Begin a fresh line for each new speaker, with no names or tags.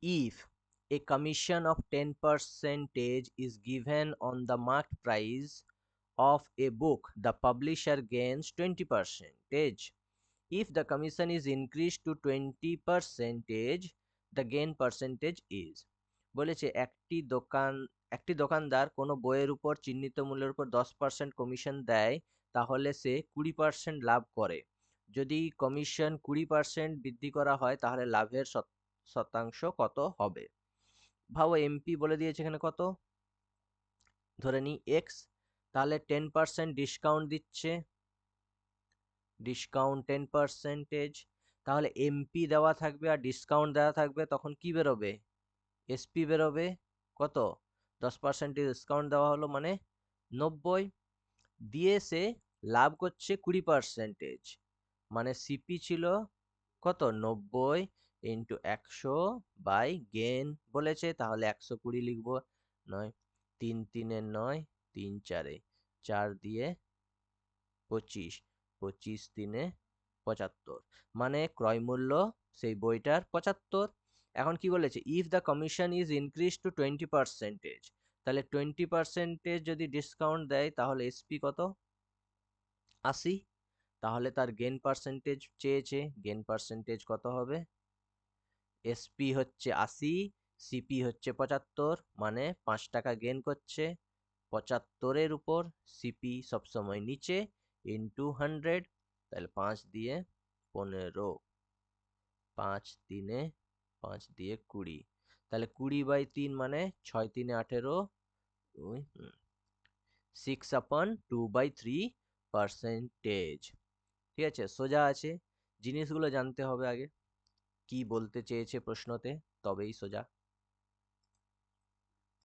If a commission of 10% is given on the marked price of a book, the publisher gains 20%. If the commission is increased to 20%, the gain percentage is বলেছে একটি দোকানদার কোনো বইয়ের উপর চিহ্নিত মূল্যের উপর 10% কমিশন দেয়, তাহলে সে 20% লাভ করে। যদি কমিশন 20% বৃদ্ধি করা হয় তাহলে লাভের শতাংশ কত হবে? ভাবো এমপি বলে দিয়েছে এখানে কত, ধরে নিই এক্স, তাহলে 10% ডিসকাউন্ট দিচ্ছে, ডিসকাউন্ট 10%, তাহলে এমপি দেওয়া থাকবে আর ডিসকাউন্ট দেওয়া থাকবে, তখন কি বেরোবে? এসপি বেরোবে। কত? 10% ডিসকাউন্ট দেওয়া হলো মানে 90, দিয়ে সে লাভ করছে 20%, মানে সিপি ছিল কত? 90 ইন্টু 100 বাই গেন বলেছে, তাহলে 120 লিখবো। 9 3 3 9, 3 4 4 দিয়ে 25, 25 3 75, মানে ক্রয় মূল্য সেই বইটার 75। এখন কি বলেছে? If the commission is increase two 20%, তাহলে 20% যদি ডিসকাউন্ট দেয় তাহলে এসপি কত? 80, তাহলে তার গেন পার্সেন্টেজ চেয়েছে, গেন পার্সেন্টেজ কত হবে? এসপি হচ্ছে 80, সিপি হচ্ছে 75, মানে 5 টাকা গেন করছে। 75-এর উপর সিপি সবসময় নিচে, ইন্টু 100, তাহলে 5 দিয়ে 15, 5 3 5 দিয়ে 20, তাহলে 20/3 মানে 6 3 18, 6/2/3%। ঠিক আছে, সোজা আছে। জিনিসগুলো জানতে হবে আগে, কি বলতে চেয়েছে প্রশ্নতে, তবেই সোজা।